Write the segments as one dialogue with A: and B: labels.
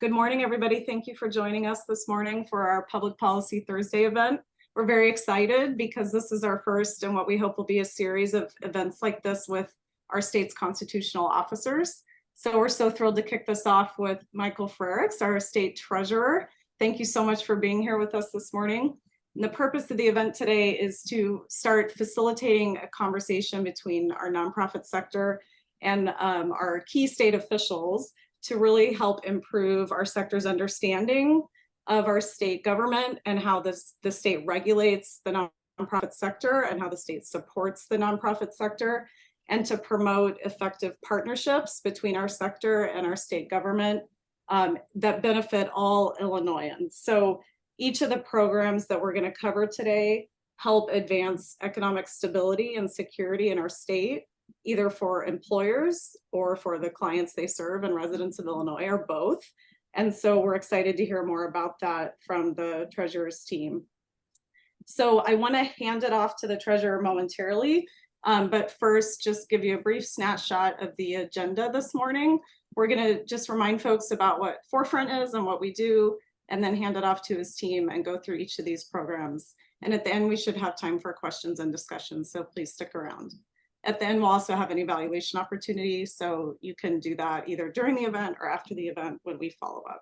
A: Good morning, everybody. Thank you for joining us this morning for our Public Policy Thursday event. We're very excited because this is our first and what we hope will be a series of events like this with our state's constitutional officers. So we're so thrilled to kick this off with Michael Frerichs, our state treasurer. Thank you so much for being here with us this morning. And the purpose of the event today is to start facilitating a conversation between our nonprofit sector and our key state officials to really help improve our sector's understanding of our state government and how the state regulates the nonprofit sector and how the state supports the nonprofit sector, and to promote effective partnerships between our sector and our state government that benefit all Illinoisans. So each of the programs that we're going to cover today help advance economic stability and security in our state, either for employers or for the clients they serve and residents of Illinois, or both. And so we're excited to hear more about that from the treasurer's team. So I want to hand it off to the treasurer momentarily, but first just give you a brief snapshot of the agenda this morning. We're going to just remind folks about what Forefront is and what we do, and then hand it off to his team and go through each of these programs. And at the end, we should have time for questions and discussions, so please stick around. At the end, we'll also have an evaluation opportunity, so you can do that either during the event or after the event when we follow up.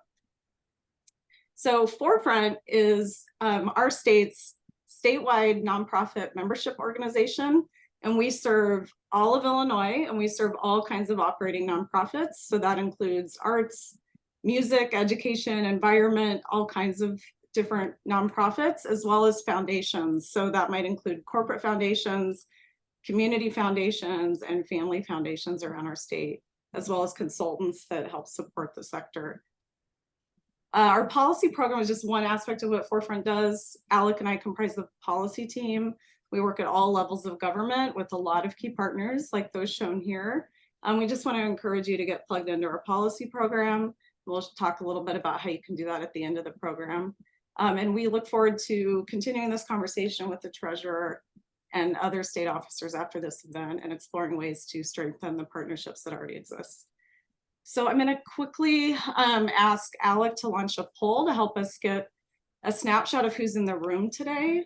A: So Forefront is our state's statewide nonprofit membership organization, and we serve all of Illinois, and we serve all kinds of operating nonprofits. So that includes arts, music, education, environment, all kinds of different nonprofits, as well as foundations. So that might include corporate foundations, community foundations, and family foundations around our state, as well as consultants that help support the sector. Our policy program is just one aspect of what Forefront does. Alec and I comprise the policy team. We work at all levels of government with a lot of key partners like those shown here. We just want to encourage you to get plugged into our policy program. We'll talk a little bit about how you can do that at the end of the program. And we look forward to continuing this conversation with the treasurer and other state officers after this event and exploring ways to strengthen the partnerships that already exist. So I'm going to quickly ask Alec to launch a poll to help us get a snapshot of who's in the room today.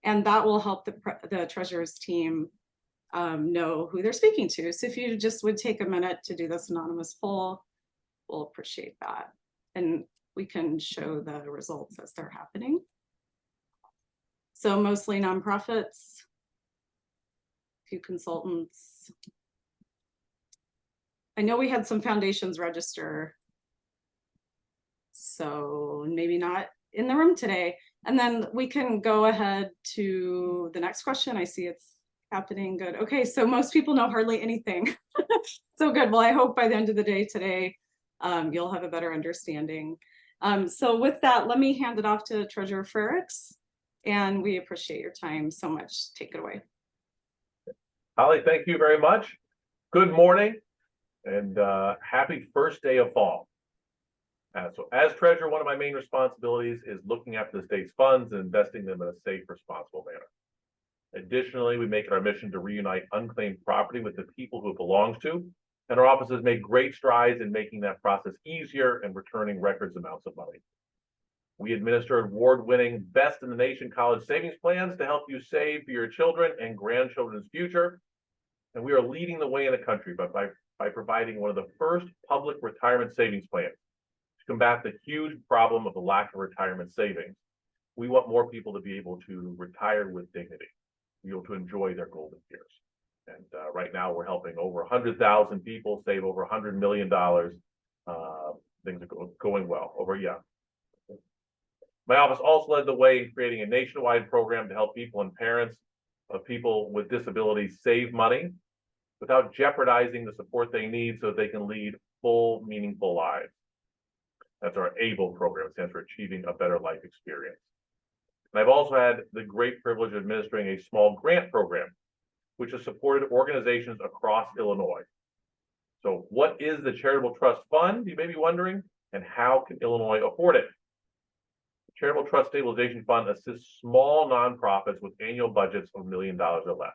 A: And that will help the treasurer's team know who they're speaking to. So if you just would take a minute to do this anonymous poll, we'll appreciate that. And we can show the results as they're happening. So mostly nonprofits, a few consultants. I know we had some foundations register, so maybe not in the room today. And then we can go ahead to the next question. I see it's happening. Good. Okay, so most people know hardly anything. So good. Well, I hope by the end of the day today, you'll have a better understanding. So with that, let me hand it off to Treasurer Frerichs, and we appreciate your time so much. Take it away.
B: Holly, thank you very much. Good morning and happy first day of fall. So as treasurer, one of my main responsibilities is looking after the state's funds and investing them in a safe, responsible manner. Additionally, we make it our mission to reunite unclaimed property with the people who it belongs to, and our offices make great strides in making that process easier and returning record amounts of money. We administer award-winning best in the nation college savings plans to help you save for your children and grandchildren's future. And we are leading the way in the country by providing one of the first public retirement savings plans to combat the huge problem of the lack of retirement savings. We want more people to be able to retire with dignity, be able to enjoy their golden years. And right now we're helping over 100,000 people save over $100 million. Things are going well. My office also led the way in creating a nationwide program to help people and parents of people with disabilities save money without jeopardizing the support they need so that they can lead full, meaningful lives. That's our ABLE program. It stands for Achieving a Better Life Experience. And I've also had the great privilege of administering a small grant program, which has supported organizations across Illinois. So what is the Charitable Trust Fund, you may be wondering, and how can Illinois afford it? Charitable Trust Stabilization Fund assists small nonprofits with annual budgets of $1 million or less.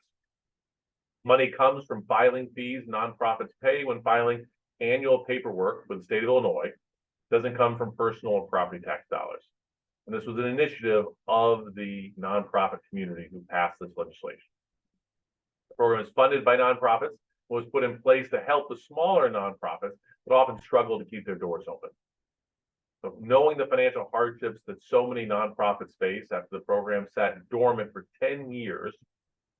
B: Money comes from filing fees nonprofits pay when filing annual paperwork with the state of Illinois, doesn't come from personal or property tax dollars. And this was an initiative of the nonprofit community who passed this legislation. The program is funded by nonprofits, was put in place to help the smaller nonprofits that often struggle to keep their doors open. So knowing the financial hardships that so many nonprofits face after the program sat dormant for 10 years,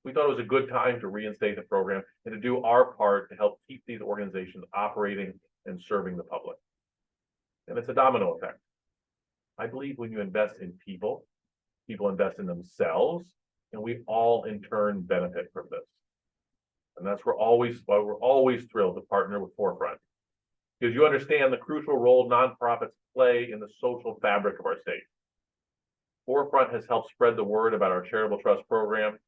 B: we thought it was a good time to reinstate the program and to do our part to help keep these organizations operating and serving the public. And it's a domino effect. I believe when you invest in people, people invest in themselves, and we all in turn benefit from this. And that's why we're always thrilled to partner with Forefront, because you understand the crucial role nonprofits play in the social fabric of our state. Forefront has helped spread the word about our charitable trust program,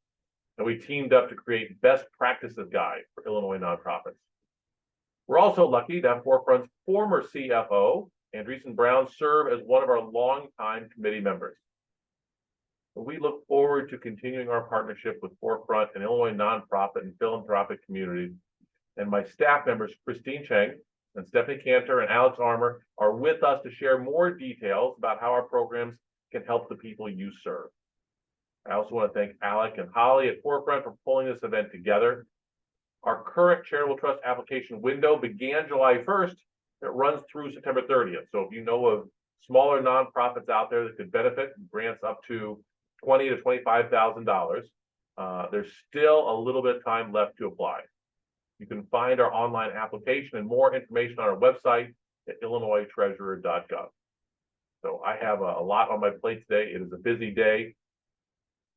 B: and we teamed up to create best practices guide for Illinois nonprofits. We're also lucky to have Forefront's former CFO, Andreessen Brown, serve as one of our longtime committee members. We look forward to continuing our partnership with Forefront and Illinois nonprofit and philanthropic communities. And my staff members, Christine Cheng and Stephanie Cantor and Alex Armour, are with us to share more details about how our programs can help the people you serve. I also want to thank Alec and Holly at Forefront for pulling this event together. Our current charitable trust application window began July 1st. It runs through September 30th. So if you know of smaller nonprofits out there that could benefit from grants up to $20,000 to $25,000, there's still a little bit of time left to apply. You can find our online application and more information on our website at illinoistreasurer.gov. So I have a lot on my plate today. It is a busy day,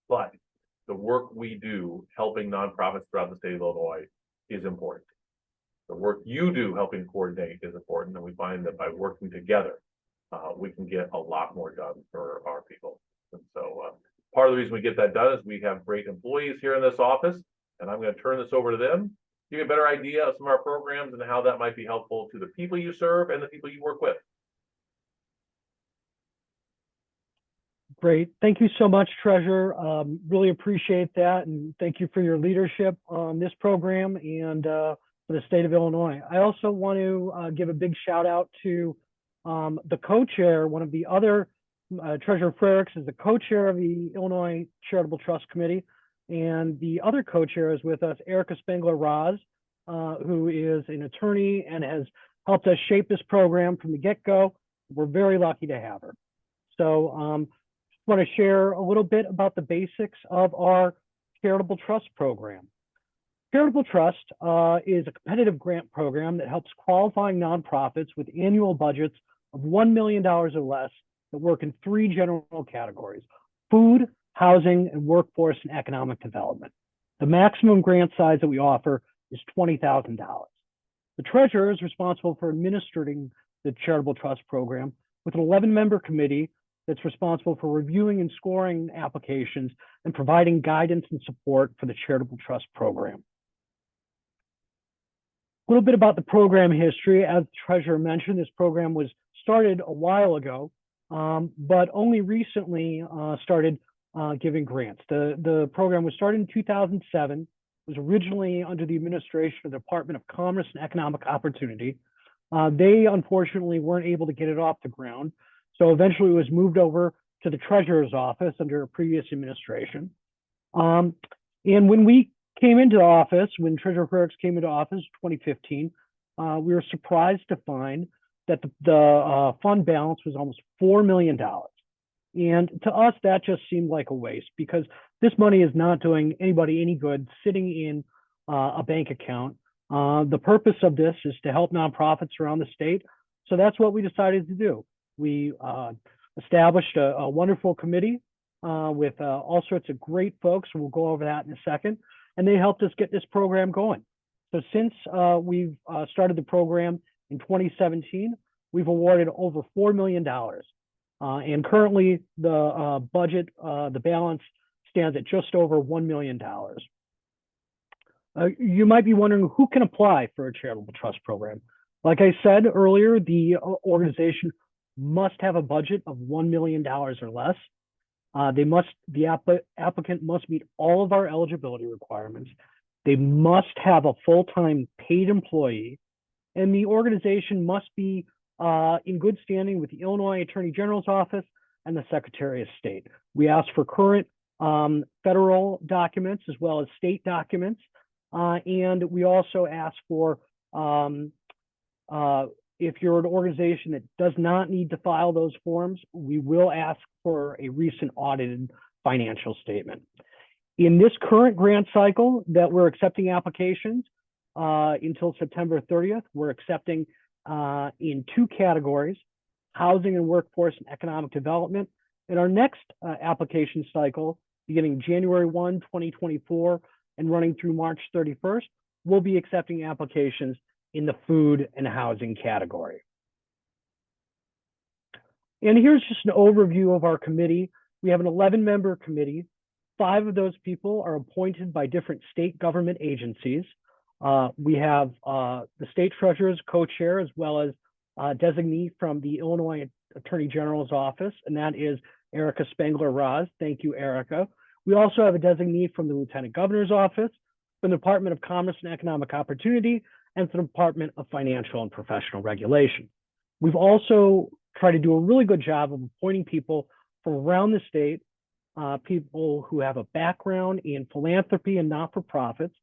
B: but the work we do helping nonprofits throughout the state of Illinois is important. The work you do helping coordinate is important, and we find that by working together, we can get a lot more done for our people. And so part of the reason we get that done is we have great employees here in this office, and I'm going to turn this over to them, give you a better idea of some of our programs and how that might be helpful to the people you serve and the people you work with.
C: Great. Thank you so much, Treasurer. Really appreciate that. And thank you for your leadership on this program and for the state of Illinois. I also want to give a big shout out to the co-chair, one of the other, Treasurer Frericks is the co-chair of the Illinois Charitable Trust Committee. And the other co-chair is with us, Erica Spengler-Raz, who is an attorney and has helped us shape this program from the get-go. We're very lucky to have her. So want to share a little bit about the basics of our charitable trust program. Charitable trust is a competitive grant program that helps qualifying nonprofits with annual budgets of $1 million or less that work in 3 general categories: food, housing, and workforce and economic development. The maximum grant size that we offer is $20,000. The treasurer is responsible for administering the charitable trust program with an 11-member committee that's responsible for reviewing and scoring applications and providing guidance and support for the charitable trust program. A little bit about the program history. As the treasurer mentioned, this program was started a while ago, but only recently started giving grants. The program was started in 2007. It was originally under the administration of the Department of Commerce and Economic Opportunity. They unfortunately weren't able to get it off the ground. So eventually it was moved over to the treasurer's office under a previous administration. And when we came into office, when Treasurer Frericks came into office in 2015, we were surprised to find that the fund balance was almost $4 million. And to us, that just seemed like a waste because this money is not doing anybody any good sitting in a bank account. The purpose of this is to help nonprofits around the state. So that's what we decided to do. We established a wonderful committee with all sorts of great folks. We'll go over that in a second. And they helped us get this program going. So since we've started the program in 2017, we've awarded over $4 million. And currently the budget, the balance stands at just over $1 million. You might be wondering who can apply for a charitable trust program. Like I said earlier, the organization must have a budget of $1 million or less. The applicant must meet all of our eligibility requirements. They must have a full-time paid employee, and the organization must be in good standing with the Illinois Attorney General's office and the Secretary of State. We ask for current federal documents as well as state documents. And we also ask for, if you're an organization that does not need to file those forms, we will ask for a recent audited financial statement. In this current grant cycle that we're accepting applications until September 30th, we're accepting in 2 categories, housing and workforce and economic development. In our next application cycle, beginning January 1, 2024 and running through March 31st, we'll be accepting applications in the food and housing category. And here's just an overview of our committee. We have an 11-member committee. 5 of those people are appointed by different state government agencies. We have the state treasurer's co-chair as well as designee from the Illinois Attorney General's office, and that is Erica Spangler-Raz. Thank you, Erica. We also have a designee from the Lieutenant Governor's office, from the Department of Commerce and Economic Opportunity, and from the Department of Financial and Professional Regulation. We've also tried to do a really good job of appointing people from around the state, people who have a background in philanthropy and not-for-profits,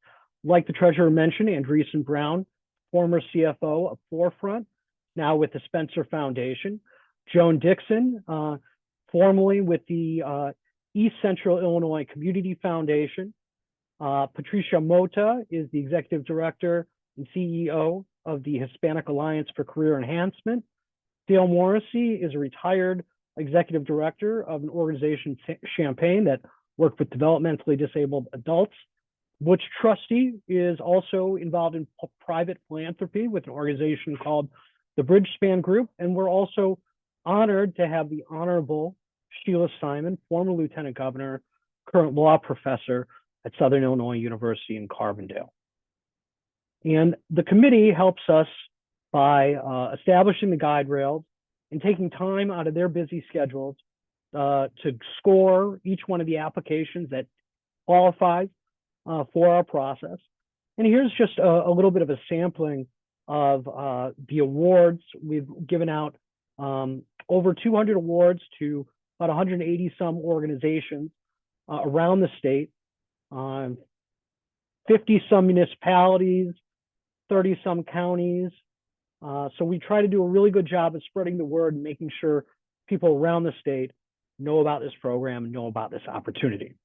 C: like the treasurer mentioned, Andreessen Brown, former CFO of Forefront, now with the Spencer Foundation. Joan Dixon, formerly with the East Central Illinois Community Foundation. Patricia Mota is the executive director and CEO of the Hispanic Alliance for Career Enhancement. Dale Morrissey is a retired executive director of an organization, Champaign, that worked with developmentally disabled adults. Butch Trusty is also involved in private philanthropy with an organization called the Bridgespan Group. And we're also honored to have the Honorable Sheila Simon, former Lieutenant Governor, current law professor at Southern Illinois University in Carbondale. And the committee helps us by establishing the guide rails and taking time out of their busy schedules to score each one of the applications that qualifies for our process. And here's just a little bit of a sampling of the awards. We've given out over 200 awards to about 180 some organizations around the state, 50 some municipalities, 30 some counties. So we try to do a really good job of spreading the word and making sure people around the state know about this program and know about this opportunity.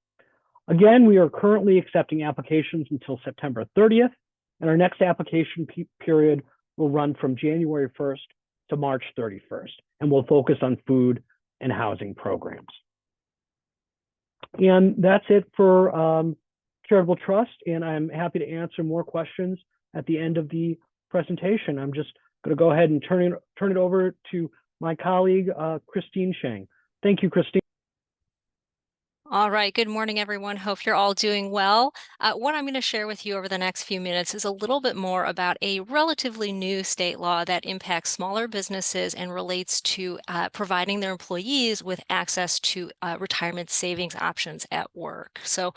C: Again, we are currently accepting applications until September 30th, and our next application period will run from January 1st to March 31st, and we'll focus on food and housing programs. And that's it for Charitable Trust, and I'm happy to answer more questions at the end of the presentation. I'm just going to go ahead and turn it over to my colleague, Christine Shang. Thank you, Christine.
D: All right. Good morning, everyone. Hope you're all doing well. What I'm going to share with you over the next few minutes is a little bit more about a relatively new state law that impacts smaller businesses and relates to providing their employees with access to retirement savings options at work. So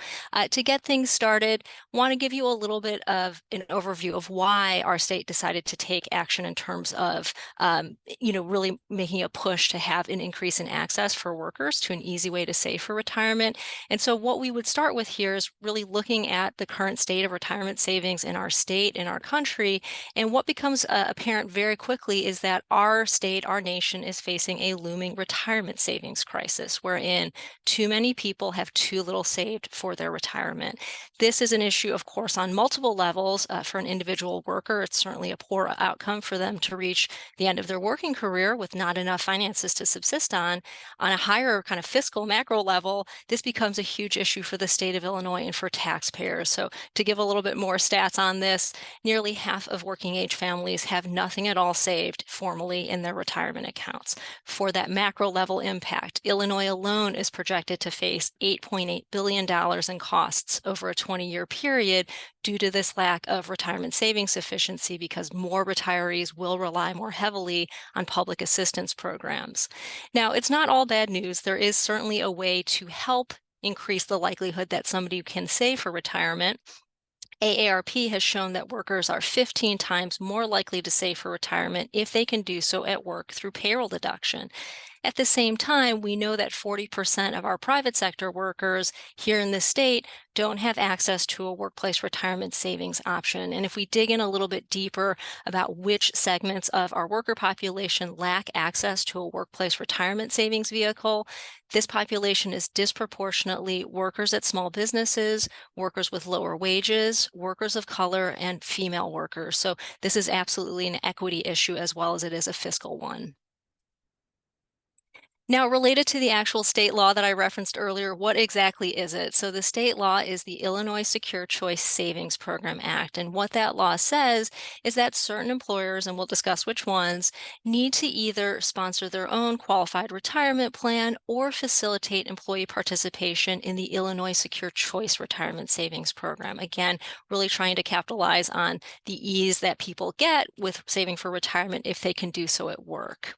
D: to get things started, I want to give you a little bit of an overview of why our state decided to take action in terms of, really making a push to have an increase in access for workers to an easy way to save for retirement. And so what we would start with here is really looking at the current state of retirement savings in our state, in our country. And what becomes apparent very quickly is that our state, our nation, is facing a looming retirement savings crisis, wherein too many people have too little saved for their retirement. This is an issue, of course, on multiple levels. For an individual worker, it's certainly a poor outcome for them to reach the end of their working career with not enough finances to subsist on. On a higher kind of fiscal macro level, this becomes a huge issue for the state of Illinois and for taxpayers. So to give a little bit more stats on this, nearly half of working age families have nothing at all saved formally in their retirement accounts. For that macro level impact, Illinois alone is projected to face $8.8 billion in costs over a 20-year period due to this lack of retirement savings sufficiency, because more retirees will rely more heavily on public assistance programs. Now, it's not all bad news. There is certainly a way to help increase the likelihood that somebody can save for retirement. AARP has shown that workers are 15 times more likely to save for retirement if they can do so at work through payroll deduction. At the same time, we know that 40% of our private sector workers here in the state don't have access to a workplace retirement savings option. And if we dig in a little bit deeper about which segments of our worker population lack access to a workplace retirement savings vehicle, this population is disproportionately workers at small businesses, workers with lower wages, workers of color, and female workers. So this is absolutely an equity issue as well as it is a fiscal one. Now, related to the actual state law that I referenced earlier, what exactly is it? So the state law is the Illinois Secure Choice Savings Program Act. And what that law says is that certain employers, and we'll discuss which ones, need to either sponsor their own qualified retirement plan or facilitate employee participation in the Illinois Secure Choice Retirement Savings Program. Again, really trying to capitalize on the ease that people get with saving for retirement if they can do so at work.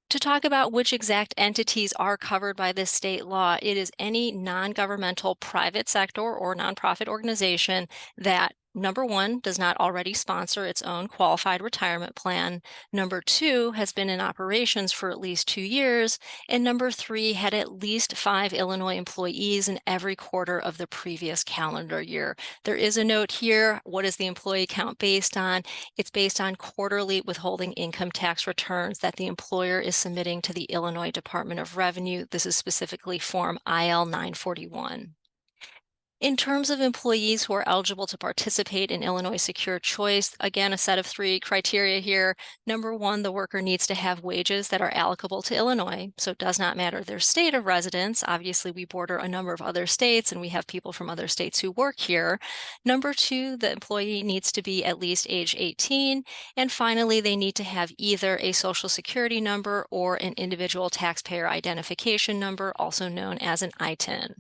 D: To talk about which exact entities are covered by this state law, it is any non-governmental private sector or nonprofit organization that, number one, does not already sponsor its own qualified retirement plan. Number two, has been in operations for at least 2 years. And number three, had at least 5 Illinois employees in every quarter of the previous calendar year. There is a note here. What is the employee count based on? It's based on quarterly withholding income tax returns that the employer is submitting to the Illinois Department of Revenue. This is specifically Form IL-941. In terms of employees who are eligible to participate in Illinois Secure Choice, again, a set of 3 criteria here. Number one, the worker needs to have wages that are allocable to Illinois, so it does not matter their state of residence. Obviously, we border a number of other states, and we have people from other states who work here. Number two, the employee needs to be at least age 18. And finally, they need to have either a Social Security number or an individual taxpayer identification number, also known as an ITIN.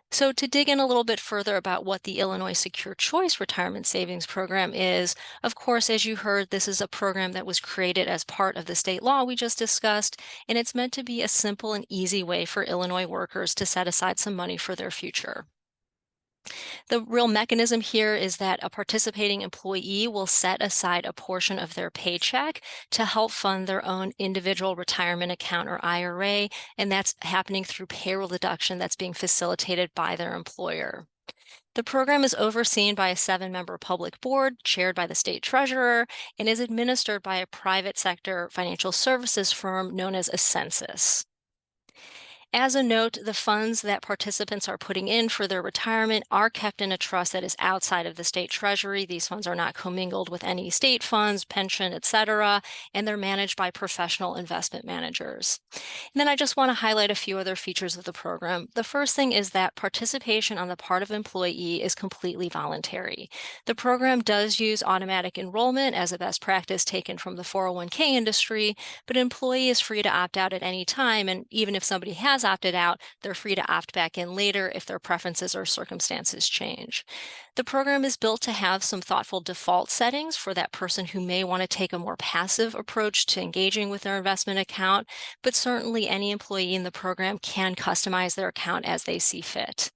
D: So to dig in a little bit further about what the Illinois Secure Choice Retirement Savings Program is, of course, as you heard, this is a program that was created as part of the state law we just discussed, and it's meant to be a simple and easy way for Illinois workers to set aside some money for their future. The real mechanism here is that a participating employee will set aside a portion of their paycheck to help fund their own individual retirement account or IRA, and that's happening through payroll deduction that's being facilitated by their employer. The program is overseen by a 7-member public board chaired by the state treasurer and is administered by a private sector financial services firm known as Ascensus. As a note, the funds that participants are putting in for their retirement are kept in a trust that is outside of the state treasury. These funds are not commingled with any state funds, pension, etc., and they're managed by professional investment managers. And then I just want to highlight a few other features of the program. The first thing is that participation on the part of employee is completely voluntary. The program does use automatic enrollment as a best practice taken from the 401k industry, but an employee is free to opt out at any time, and even if somebody has opted out, they're free to opt back in later if their preferences or circumstances change. The program is built to have some thoughtful default settings for that person who may want to take a more passive approach to engaging with their investment account, but certainly any employee in the program can customize their account as they see fit.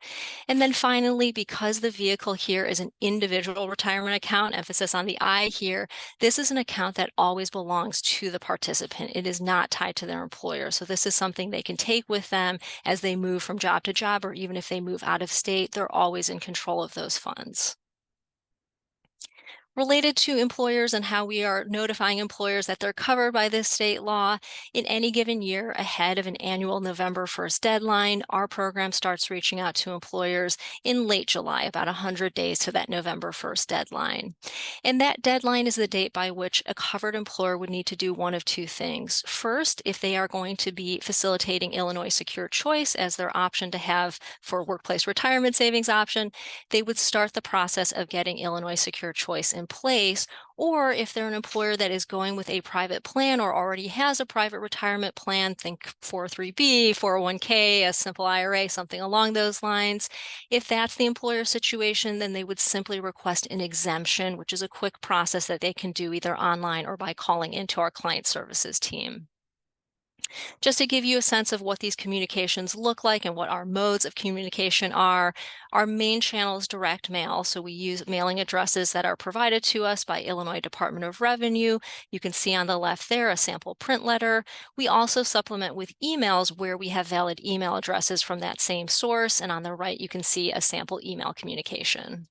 D: And then finally, because the vehicle here is an individual retirement account, emphasis on the I here, this is an account that always belongs to the participant. It is not tied to their employer. So this is something they can take with them as they move from job to job, or even if they move out of state, they're always in control of those funds. Related to employers and how we are notifying employers that they're covered by this state law, in any given year ahead of an annual November 1st deadline, our program starts reaching out to employers in late July, about 100 days to that November 1st deadline. And that deadline is the date by which a covered employer would need to do one of 2 things. First, if they are going to be facilitating Illinois Secure Choice as their option to have for workplace retirement savings option, they would start the process of getting Illinois Secure Choice in place, or if they're an employer that is going with a private plan or already has a private retirement plan, think 403B, 401k, a simple IRA, something along those lines. If that's the employer situation, then they would simply request an exemption, which is a quick process that they can do either online or by calling into our client services team. Just to give you a sense of what these communications look like and what our modes of communication are, our main channel is direct mail. So we use mailing addresses that are provided to us by Illinois Department of Revenue. You can see on the left there a sample print letter. We also supplement with emails where we have valid email addresses from that same source. And on the right, you can see a sample email communication.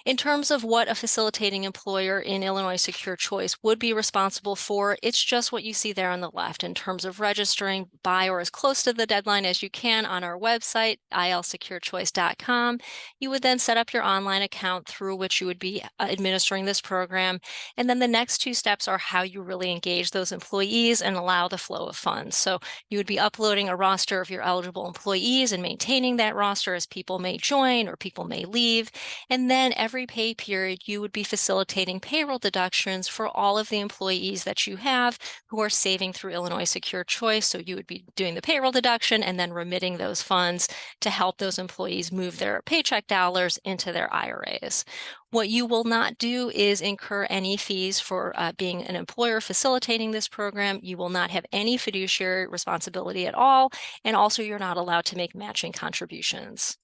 D: In terms of what a facilitating employer in Illinois Secure Choice would be responsible for, it's just what you see there on the left in terms of registering by or as close to the deadline as you can on our website, ilsecurechoice.com. You would then set up your online account through which you would be administering this program. And then the next two steps are how you really engage those employees and allow the flow of funds. So you would be uploading a roster of your eligible employees and maintaining that roster as people may join or people may leave. And then every pay period, you would be facilitating payroll deductions for all of the employees that you have who are saving through Illinois Secure Choice. So you would be doing the payroll deduction and then remitting those funds to help those employees move their paycheck dollars into their IRAs. What you will not do is incur any fees for being an employer facilitating this program. You will not have any fiduciary responsibility at all. And also, you're not allowed to make matching contributions.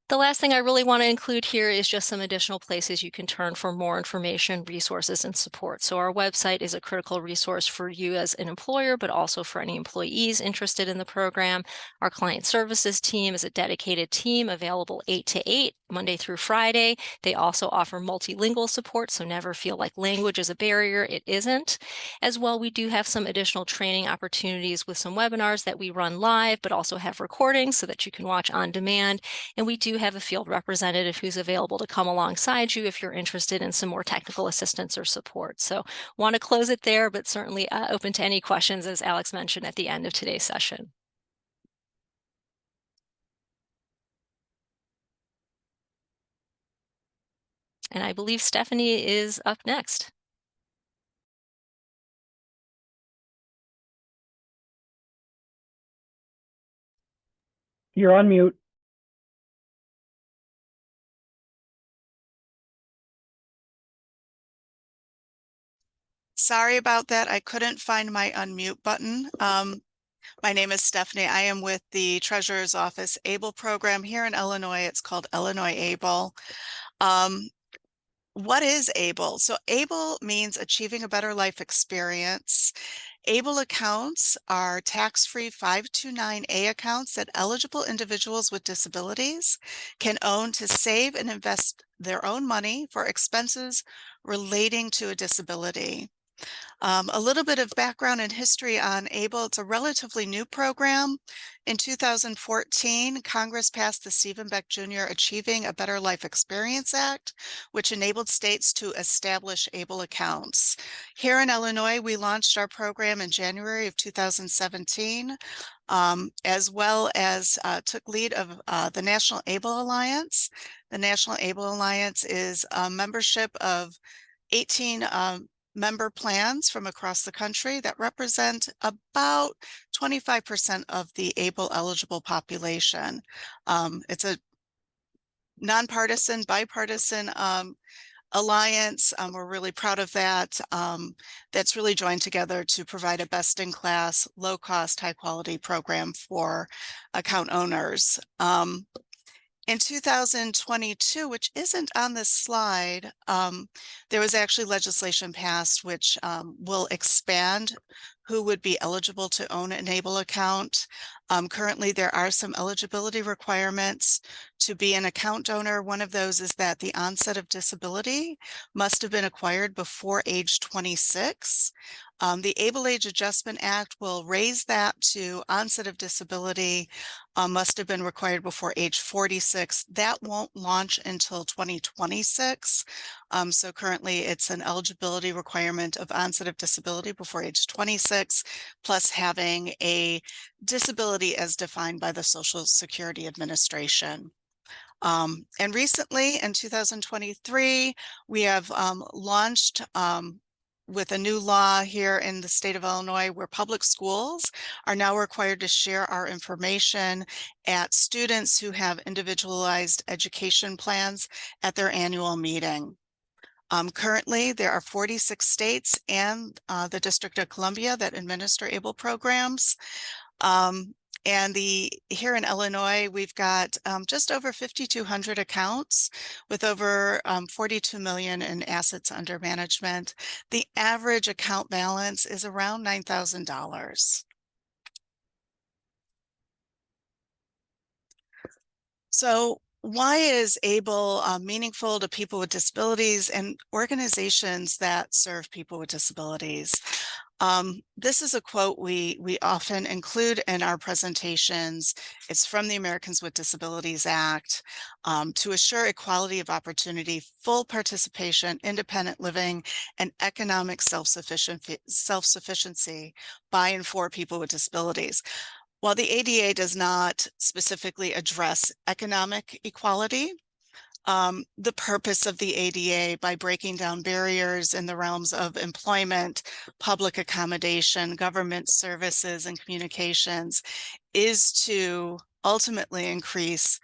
D: The last thing I really want to include here is just some additional places you can turn for more information, resources, and support. So our website is a critical resource for you as an employer, but also for any employees interested in the program. Our client services team is a dedicated team available 8 to 8, Monday through Friday. They also offer multilingual support, so never feel like language is a barrier. It isn't. As well, we do have some additional training opportunities with some webinars that we run live, but also have recordings so that you can watch on demand. And we do have a field representative who's available to come alongside you if you're interested in some more technical assistance or support. So want to close it there, but certainly open to any questions, as Alex mentioned at the end of today's session. And I believe Stephanie is up next.
C: You're on mute.
E: Sorry about that. I couldn't find my unmute button. My name is Stephanie. I am with the Treasurer's Office ABLE program here in Illinois. It's called Illinois ABLE. What is ABLE? So ABLE means Achieving a Better Life Experience. ABLE accounts are tax-free 529A accounts that eligible individuals with disabilities can own to save and invest their own money for expenses relating to a disability. A little bit of background and history on ABLE. It's a relatively new program. In 2014, Congress passed the Stephen Beck Jr. Achieving a Better Life Experience Act, which enabled states to establish ABLE accounts. Here in Illinois, we launched our program in January of 2017, as well as took lead of the National ABLE Alliance. The National ABLE Alliance is a membership of 18 member plans from across the country that represent about 25% of the ABLE eligible population. It's a nonpartisan, bipartisan alliance. We're really proud of that. That's really joined together to provide a best-in-class, low-cost, high-quality program for account owners. In 2022, which isn't on this slide, there was actually legislation passed which will expand who would be eligible to own an ABLE account. Currently, there are some eligibility requirements to be an account owner. One of those is that the onset of disability must have been acquired before age 26. The Able Age Adjustment Act will raise that to onset of disability must have been required before age 46. That won't launch until 2026. So currently it's an eligibility requirement of onset of disability before age 26, plus having a disability as defined by the Social Security Administration. And recently in 2023, we have launched with a new law here in the state of Illinois, where public schools are now required to share our information at students who have individualized education plans at their annual meeting. Currently, there are 46 states and the District of Columbia that administer ABLE programs. And here in Illinois, we've got just over 5,200 accounts with over 42 million in assets under management. The average account balance is around $9,000. So why is ABLE meaningful to people with disabilities and organizations that serve people with disabilities? This is a quote we often include in our presentations. It's from the Americans with Disabilities Act, to assure equality of opportunity, full participation, independent living, and economic self-sufficiency by and for people with disabilities. While the ADA does not specifically address economic equality, the purpose of the ADA, by breaking down barriers in the realms of employment, public accommodation, government services, and communications, is to ultimately increase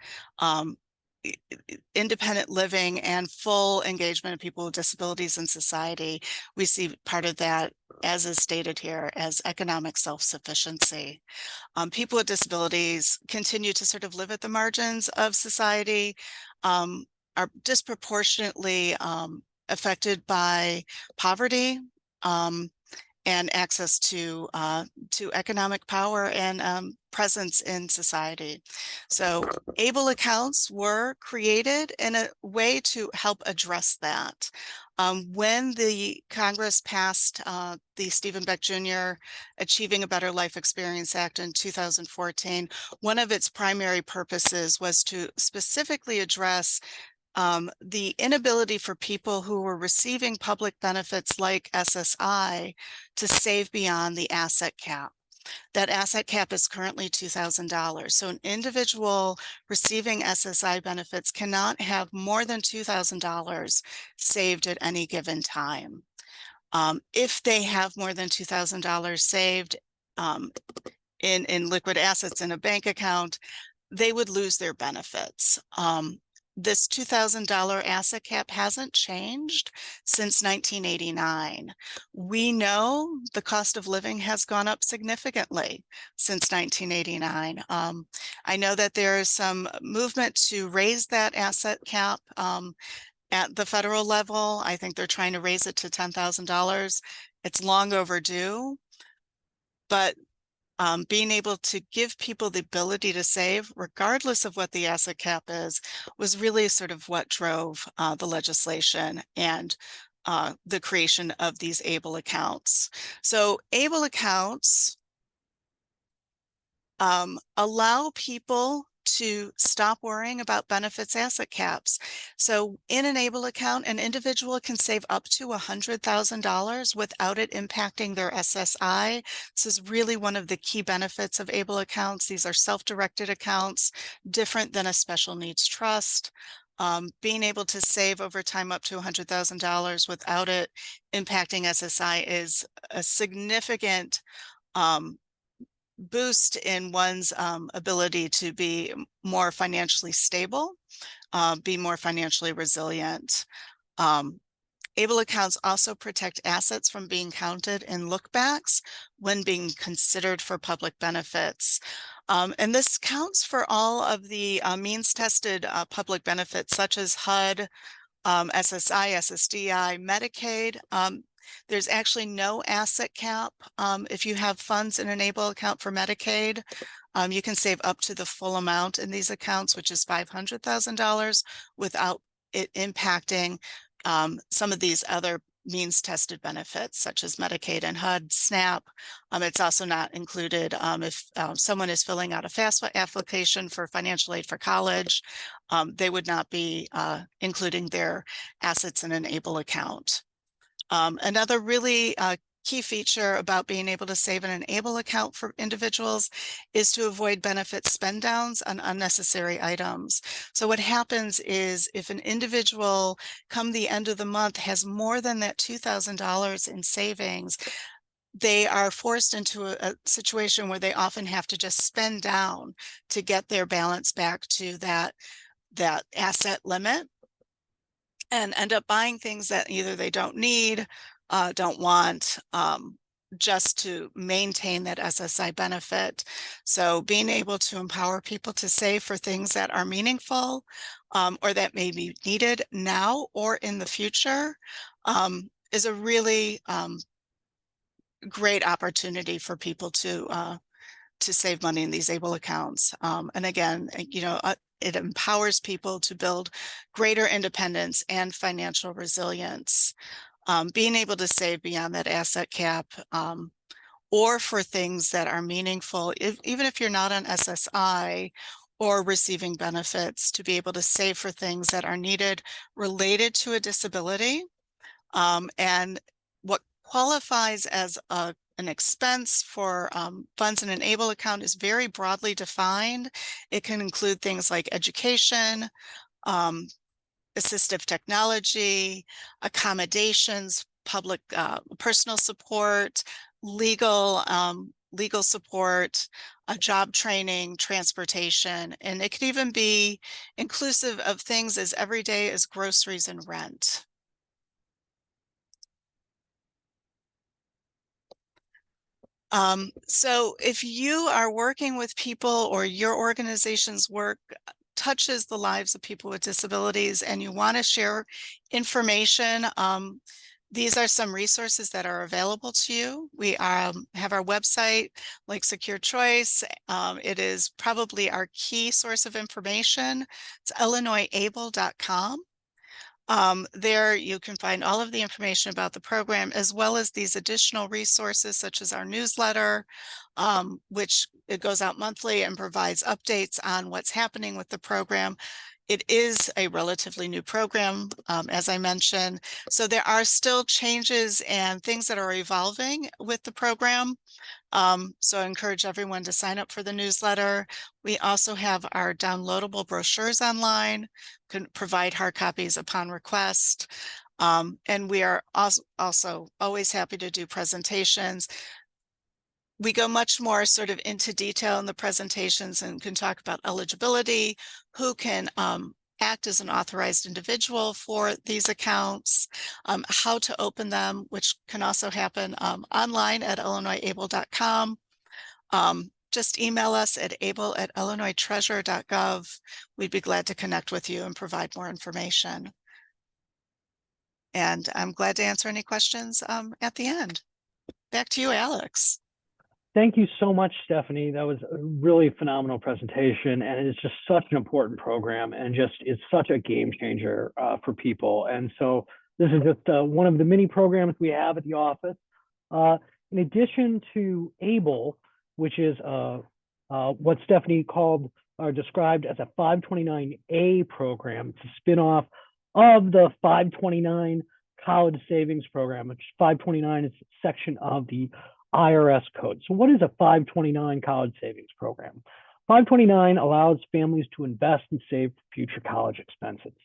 E: independent living and full engagement of people with disabilities in society. We see part of that, as is stated here, as economic self-sufficiency. People with disabilities continue to sort of live at the margins of society, are disproportionately affected by poverty, and access to economic power and presence in society. So ABLE accounts were created in a way to help address that. When the Congress passed the Stephen Beck Jr. Achieving a Better Life Experience Act in 2014, one of its primary purposes was to specifically address the inability for people who were receiving public benefits like SSI to save beyond the asset cap. That asset cap is currently $2,000. So an individual receiving SSI benefits cannot have more than $2,000 saved at any given time. If they have more than $2,000 saved in liquid assets in a bank account, they would lose their benefits. This $2,000 asset cap hasn't changed since 1989. We know the cost of living has gone up significantly since 1989. I know that there is some movement to raise that asset cap at the federal level. I think they're trying to raise it to $10,000. It's long overdue, but being able to give people the ability to save, regardless of what the asset cap is, was really sort of what drove the legislation and the creation of these ABLE accounts. So ABLE accounts allow people to stop worrying about benefits asset caps. So in an ABLE account, an individual can save up to $100,000 without it impacting their SSI. This is really one of the key benefits of ABLE accounts. These are self-directed accounts, different than a special needs trust. Being able to save over time up to $100,000 without it impacting SSI is a significant boost in one's ability to be more financially stable, be more financially resilient. ABLE accounts also protect assets from being counted in lookbacks when being considered for public benefits. And this counts for all of the means-tested public benefits such as HUD, SSI, SSDI, Medicaid. There's actually no asset cap. If you have funds in an ABLE account for Medicaid, you can save up to the full amount in these accounts, which is $500,000, without it impacting some of these other means-tested benefits, such as Medicaid and HUD, SNAP. It's also not included if someone is filling out a FAFSA application for financial aid for college. They would not be including their assets in an ABLE account. Another really key feature about being able to save in an ABLE account for individuals is to avoid benefit spend downs on unnecessary items. So what happens is if an individual come the end of the month has more than that $2,000 in savings, they are forced into a situation where they often have to just spend down to get their balance back to that asset limit. and end up buying things that either they don't need, don't want, just to maintain that SSI benefit. So being able to empower people to save for things that are meaningful, or that may be needed now or in the future, is a really great opportunity for people to save money in these ABLE accounts. And again, it empowers people to build greater independence and financial resilience. Being able to save beyond that asset cap, or for things that are meaningful, even if you're not on SSI or receiving benefits, to be able to save for things that are needed related to a disability. And what qualifies as an expense for funds in an ABLE account is very broadly defined. It can include things like education, assistive technology, accommodations, public personal support, legal support, job training, transportation, and it could even be inclusive of things as everyday as groceries and rent. So if you are working with people, or your organization's work touches the lives of people with disabilities, and you want to share information, these are some resources that are available to you. We have our website, like Secure Choice. It is probably our key source of information. It's illinoisable.com. There you can find all of the information about the program, as well as these additional resources such as our newsletter, which it goes out monthly and provides updates on what's happening with the program. It is a relatively new program, as I mentioned, so there are still changes and things that are evolving with the program. So I encourage everyone to sign up for the newsletter. We also have our downloadable brochures online, can provide hard copies upon request. And we are also always happy to do presentations. We go much more sort of into detail in the presentations and can talk about eligibility, who can act as an authorized individual for these accounts, how to open them, which can also happen online at illinoisable.com. Just email us at able@illinoistreasurer.gov. We'd be glad to connect with you and provide more information. And I'm glad to answer any questions at the end. Back to you, Alex.
C: Thank you so much, Stephanie. That was a really phenomenal presentation, and it's just such an important program, and just it's such a game changer for people. And so this is just one of the many programs we have at the office. In addition to ABLE, which is what Stephanie called or described as a 529A program, it's a spinoff of the 529 College Savings Program, which 529 is a section of the IRS code. So what is a 529 college savings program? 529 allows families to invest and save for future college expenses.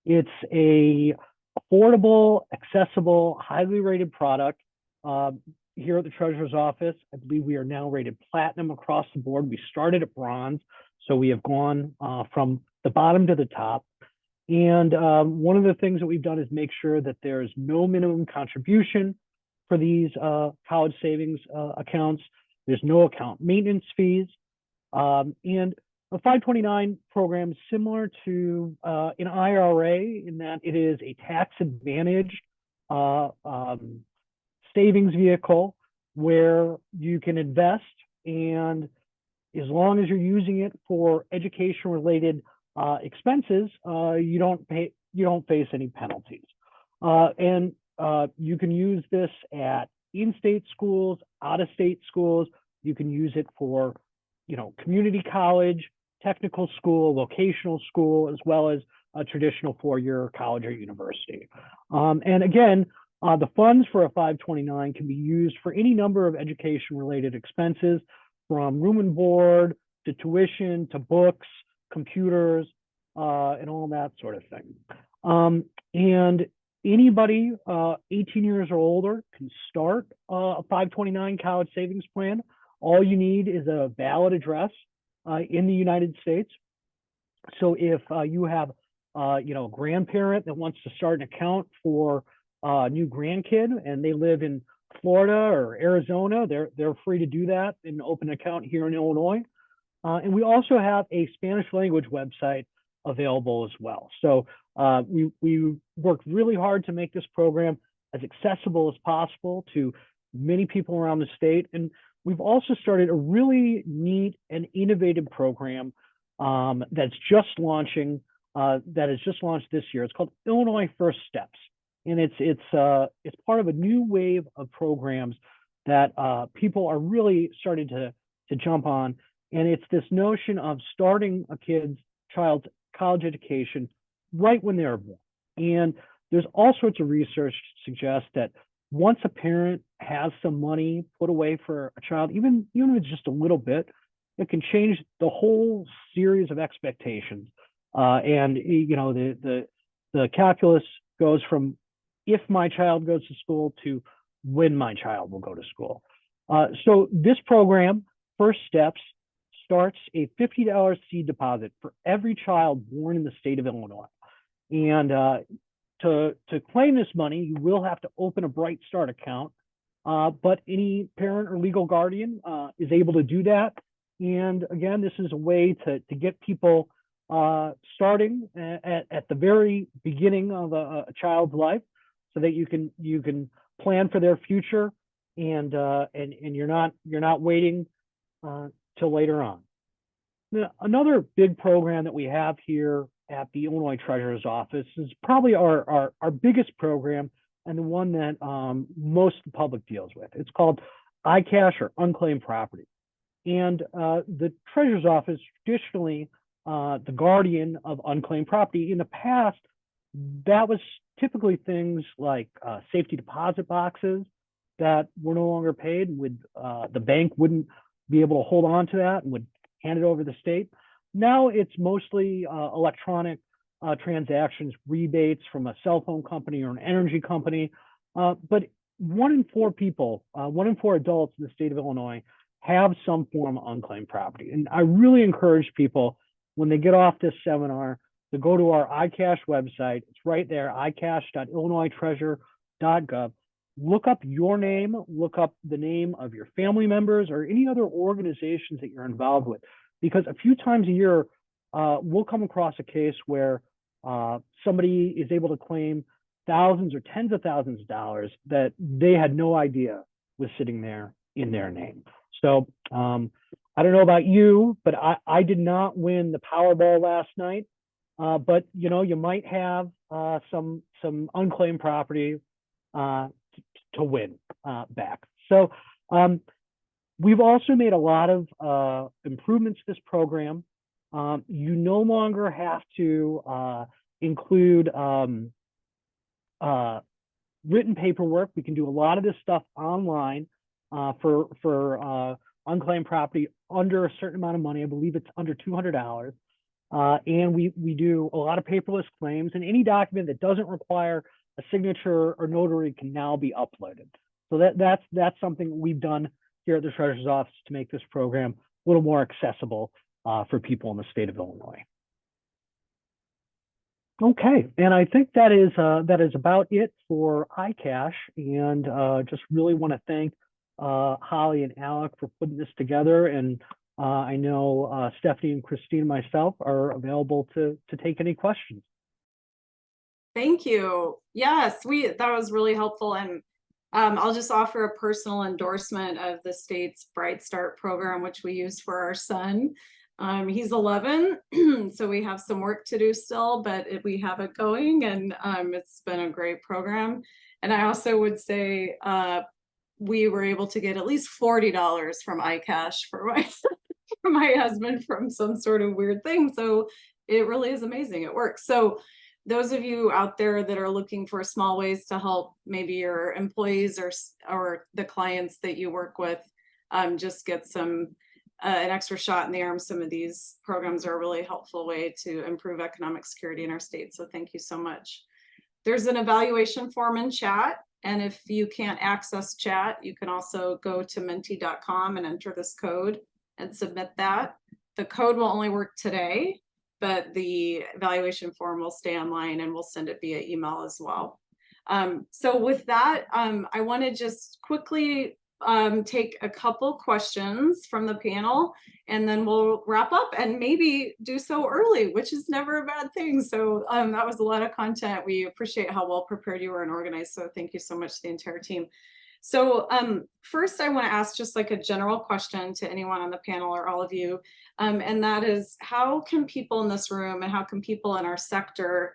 C: It's a affordable, accessible, highly rated product. Here at the Treasurer's Office, I believe we are now rated platinum across the board. We started at bronze, so we have gone from the bottom to the top. And one of the things that we've done is make sure that there's no minimum contribution for these college savings accounts. There's no account maintenance fees. And a 529 program is similar to an IRA in that it is a tax advantage savings vehicle where you can invest, and as long as you're using it for education related expenses, you don't face any penalties. And you can use this at in-state schools, out-of-state schools. You can use it for, community college, technical school, vocational school, as well as a traditional four-year college or university. And again, the funds for a 529 can be used for any number of education-related expenses, from room and board to tuition to books, computers, and all that sort of thing. And anybody 18 years or older can start a 529 college savings plan. All you need is a valid address in the United States. So if you have a grandparent that wants to start an account for a new grandkid and they live in Florida or Arizona, they're free to do that and open an account here in Illinois. And we also have a Spanish language website available as well. So we worked really hard to make this program as accessible as possible to many people around the state. And we've also started a really neat and innovative program that's just launching, that has just launched this year. It's called Illinois First Steps. And it's part of a new wave of programs that people are really starting to jump on. And it's this notion of starting a child's college education right when they're born. And there's all sorts of research to suggest that once a parent has some money put away for a child, even if it's just a little bit, it can change the whole series of expectations. And the calculus goes from if my child goes to school to when my child will go to school. So this program, First Steps, starts a $50 seed deposit for every child born in the state of Illinois. And to claim this money, you will have to open a Bright Start account, but any parent or legal guardian is able to do that. And again, this is a way to get people starting at the very beginning of a child's life, so that you can plan for their future, and you're not waiting till later on. Now, another big program that we have here at the Illinois Treasurer's Office is probably our biggest program and the one that most of the public deals with. It's called iCash, or unclaimed property. And the Treasurer's Office, traditionally the guardian of unclaimed property. In the past, that was typically things like safety deposit boxes that were no longer paid. The bank wouldn't be able to hold on to that and would hand it over to the state. Now it's mostly electronic transactions, rebates from a cell phone company or an energy company. But 1 in 4 people, 1 in 4 adults in the state of Illinois have some form of unclaimed property. And I really encourage people, when they get off this seminar, to go to our iCash website. It's right there, icash.illinoistreasure.gov. Look up your name, look up the name of your family members or any other organizations that you're involved with. Because a few times a year, we'll come across a case where somebody is able to claim thousands or tens of thousands of dollars that they had no idea was sitting there in their name. So I don't know about you, but I did not win the Powerball last night. But you might have some unclaimed property to win back. So we've also made a lot of improvements to this program. You no longer have to include written paperwork. We can do a lot of this stuff online for unclaimed property under a certain amount of money. I believe it's under $200. And we do a lot of paperless claims, and any document that doesn't require a signature or notary can now be uploaded. So that's something we've done here at the Treasurer's Office to make this program a little more accessible for people in the state of Illinois. Okay, and I think that is about it for iCash, and just really want to thank Holly and Alec for putting this together. And I know Stephanie and Christine and myself are available to take any questions.
A: Thank you. Yes, that was really helpful. And I'll just offer a personal endorsement of the state's Bright Start program, which we use for our son. He's 11, so we have some work to do still, but we have it going, and it's been a great program. And I also would say we were able to get at least $40 from iCash for my husband from some sort of weird thing. So it really is amazing. It works. So those of you out there that are looking for small ways to help maybe your employees or the clients that you work with, just get an extra shot in the arm. Some of these programs are a really helpful way to improve economic security in our state. So thank you so much. There's an evaluation form in chat. And if you can't access chat, you can also go to menti.com and enter this code and submit that. The code will only work today. but the evaluation form will stay online and we'll send it via email as well. So with that, I want to just quickly take a couple questions from the panel, and then we'll wrap up and maybe do so early, which is never a bad thing. So that was a lot of content. We appreciate how well prepared you were and organized. So thank you so much to the entire team. So first, I want to ask just like a general question to anyone on the panel or all of you, and that is, how can people in this room and how can people in our sector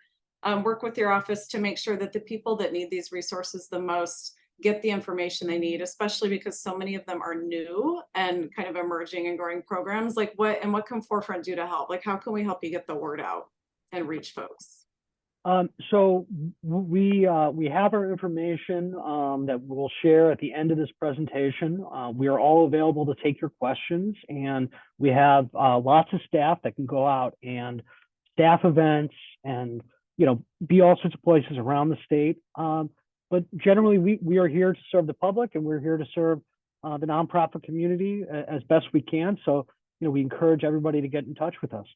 A: work with your office to make sure that the people that need these resources the most get the information they need, especially because so many of them are new and kind of emerging and growing programs? Like what can Forefront do to help? Like how can we help you get the word out and reach folks?
C: So we have our information that we'll share at the end of this presentation. We are all available to take your questions, and we have lots of staff that can go out and staff events and be all sorts of places around the state. But generally, we are here to serve the public, and we're here to serve the nonprofit community as best we can. So we encourage everybody to get in touch with us.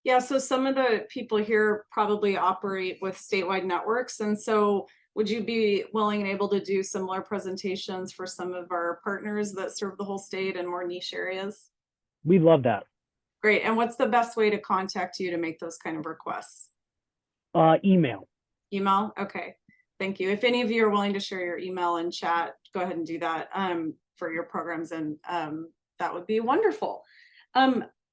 A: Yeah, so some of the people here probably operate with statewide networks. And so would you be willing and able to do similar presentations for some of our partners that serve the whole state and more niche areas?
C: We love that.
A: Great. And what's the best way to contact you to make those kind of requests?
C: Email.
A: Email? Okay. Thank you. If any of you are willing to share your email in chat, go ahead and do that for your programs, and that would be wonderful.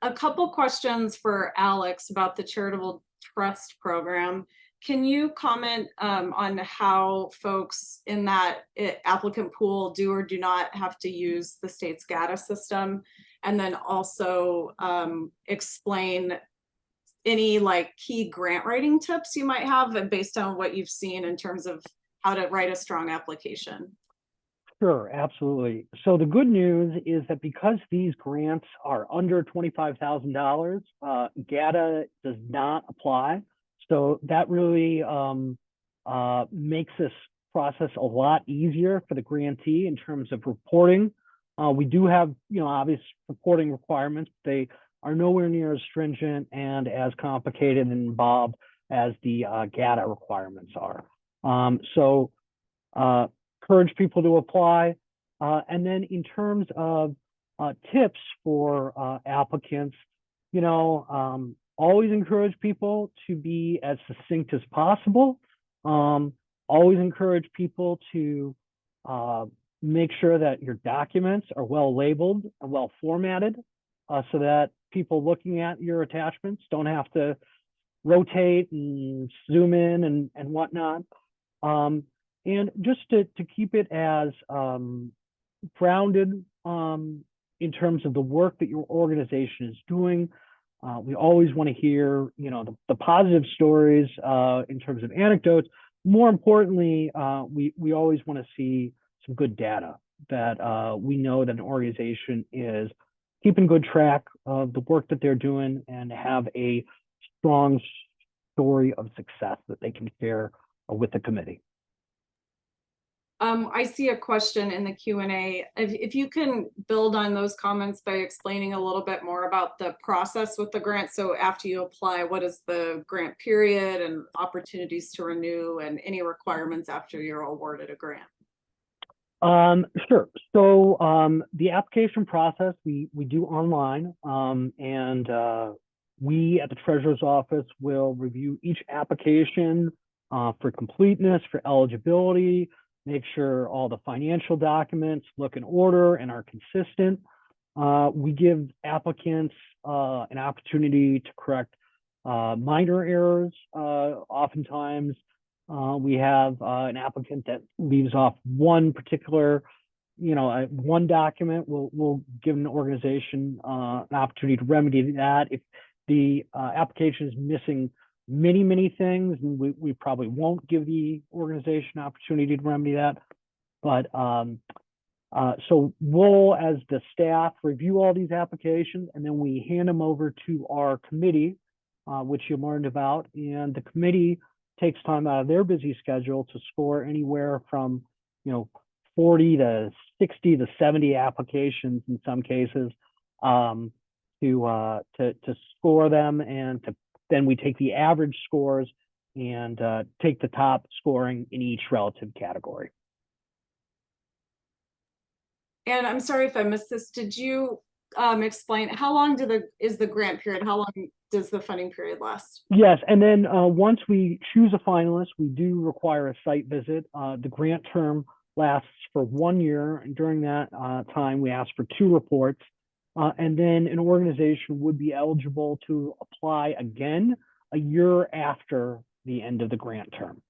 A: A couple questions for Alex about the Charitable Trust Program. Can you comment on how folks in that applicant pool do or do not have to use the state's GATA system? And then also explain any like key grant writing tips you might have based on what you've seen in terms of how to write a strong application?
C: Sure, absolutely. So the good news is that because these grants are under $25,000, GATA does not apply. So that really makes this process a lot easier for the grantee in terms of reporting. We do have, obvious reporting requirements. They are nowhere near as stringent and as complicated and involved as the GATA requirements are. Encourage people to apply. And then in terms of tips for applicants, always encourage people to be as succinct as possible. Always encourage people to make sure that your documents are well labeled and well formatted so that people looking at your attachments don't have to rotate and zoom in and whatnot. And just to keep it as grounded in terms of the work that your organization is doing. We always want to hear, the positive stories in terms of anecdotes. More importantly, we always want to see some good data that we know that an organization is keeping good track of the work that they're doing and have a strong story of success that they can share with the committee.
A: I see a question in the Q&A. If you can build on those comments by explaining a little bit more about the process with the grant. So after you apply, what is the grant period and opportunities to renew and any requirements after you're awarded a grant?
C: Sure. So the application process we do online, and we at the Treasurer's Office will review each application for completeness, for eligibility, make sure all the financial documents look in order and are consistent. We give applicants an opportunity to correct minor errors. Oftentimes, we have an applicant that leaves off one particular, one document. We'll give an organization an opportunity to remedy that. If the application is missing many things, and we probably won't give the organization an opportunity to remedy that. But so we'll, as the staff, review all these applications, and then we hand them over to our committee, which you learned about. And the committee takes time out of their busy schedule to score anywhere from 40 to 60 to 70 applications in some cases. to score them, and then we take the average scores and take the top scoring in each relative category.
A: And I'm sorry if I missed this. Did you explain how long is the grant period? How long does the funding period last?
C: Yes, and then once we choose a finalist, we do require a site visit. The grant term lasts for 1 year, and during that time, we ask for 2 reports. And then an organization would be eligible to apply again a year after the end of the grant term.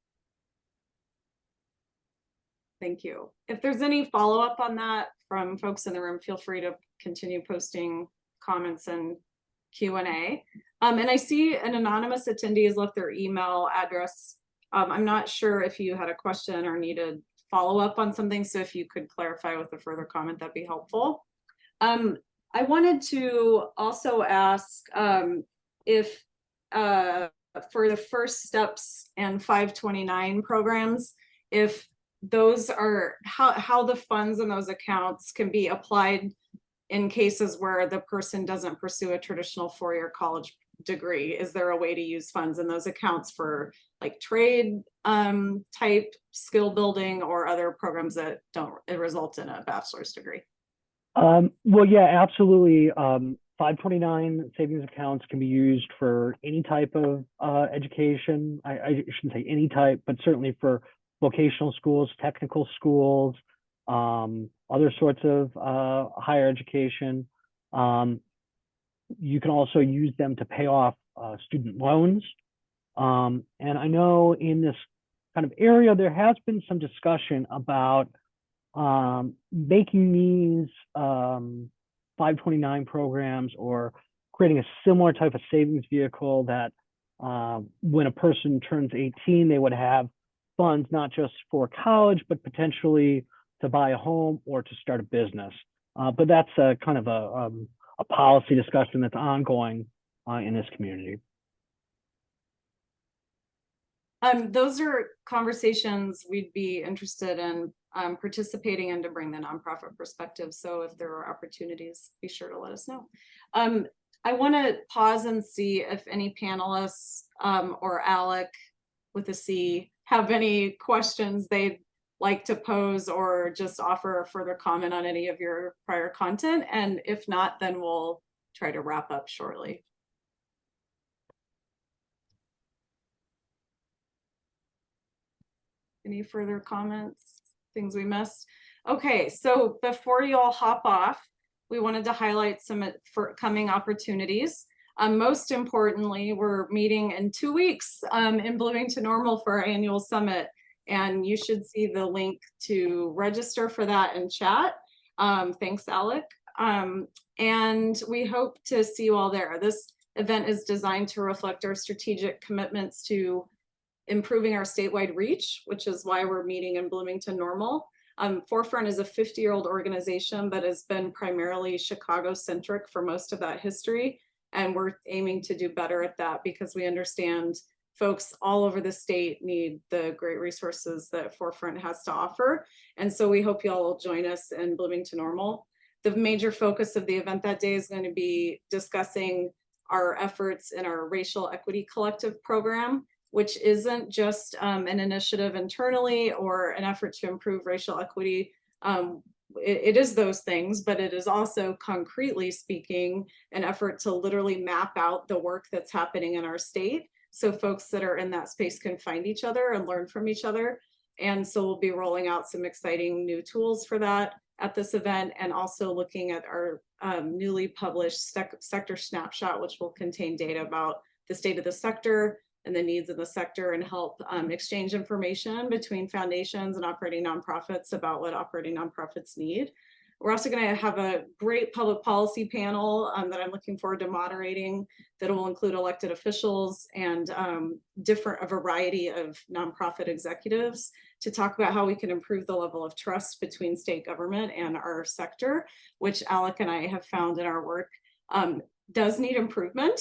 A: Thank you. If there's any follow-up on that from folks in the room, feel free to continue posting comments and Q&A. And I see an anonymous attendee has left their email address. I'm not sure if you had a question or needed follow-up on something, so if you could clarify with a further comment, that'd be helpful. I wanted to also ask if for the First Steps and 529 programs, if those are how the funds in those accounts can be applied in cases where the person doesn't pursue a traditional 4-year college degree. Is there a way to use funds in those accounts for like trade type skill building or other programs that don't result in a bachelor's degree?
C: Well, yeah, absolutely. 529 savings accounts can be used for any type of education. I shouldn't say any type, but certainly for vocational schools, technical schools, other sorts of higher education. You can also use them to pay off student loans. And I know in this kind of area, there has been some discussion about making these 529 programs or creating a similar type of savings vehicle that when a person turns 18, they would have funds not just for college, but potentially to buy a home or to start a business. But that's a kind of a policy discussion that's ongoing in this community.
A: Those are conversations we'd be interested in participating in to bring the nonprofit perspective. So if there are opportunities, be sure to let us know. I want to pause and see if any panelists or Alec with a C have any questions they'd like to pose or just offer a further comment on any of your prior content. And if not, then we'll try to wrap up shortly. Any further comments, things we missed? Okay, so before you all hop off, we wanted to highlight some coming opportunities. Most importantly, we're meeting in 2 weeks in Bloomington Normal for our annual summit. And you should see the link to register for that in chat. Thanks, Alec. And we hope to see you all there. This event is designed to reflect our strategic commitments to improving our statewide reach, which is why we're meeting in Bloomington Normal. Forefront is a 50-year-old organization, but has been primarily Chicago-centric for most of that history. And we're aiming to do better at that because we understand folks all over the state need the great resources that Forefront has to offer. And so we hope you all will join us in Bloomington Normal. The major focus of the event that day is going to be discussing our efforts in our Racial Equity Collective program, which isn't just an initiative internally or an effort to improve racial equity. It is those things, but it is also, concretely speaking, an effort to literally map out the work that's happening in our state so folks that are in that space can find each other and learn from each other. And so we'll be rolling out some exciting new tools for that at this event, and also looking at our newly published sector snapshot, which will contain data about the state of the sector and the needs of the sector, and help exchange information between foundations and operating nonprofits about what operating nonprofits need. We're also going to have a great public policy panel that I'm looking forward to moderating that will include elected officials and a variety of nonprofit executives to talk about how we can improve the level of trust between state government and our sector, which Alec and I have found in our work does need improvement.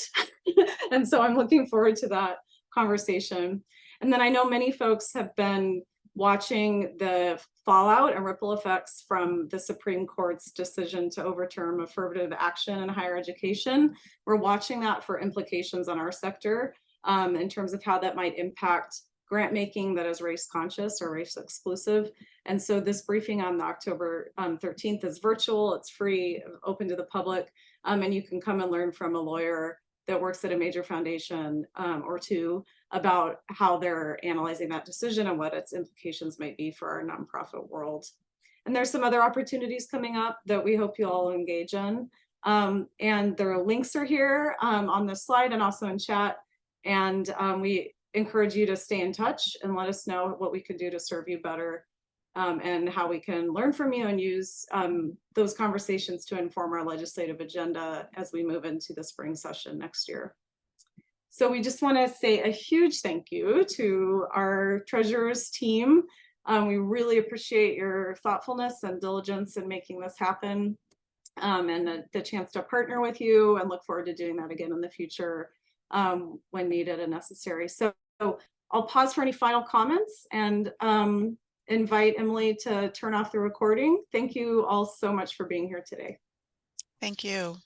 A: And so I'm looking forward to that conversation. And then I know many folks have been watching the fallout and ripple effects from the Supreme Court's decision to overturn affirmative action in higher education. We're watching that for implications on our sector in terms of how that might impact grant making that is race conscious or race exclusive. And so this briefing on October 13th is virtual, it's free, open to the public, and you can come and learn from a lawyer that works at a major foundation or two about how they're analyzing that decision and what its implications might be for our nonprofit world. And there's some other opportunities coming up that we hope you all engage in. And the links are here on the slide and also in chat. And we encourage you to stay in touch and let us know what we can do to serve you better and how we can learn from you and use those conversations to inform our legislative agenda as we move into the spring session next year. So we just want to say a huge thank you to our treasurer's team. We really appreciate your thoughtfulness and diligence in making this happen and the chance to partner with you, and look forward to doing that again in the future when needed and necessary. So I'll pause for any final comments and invite Emily to turn off the recording. Thank you all so much for being here today.
E: Thank you.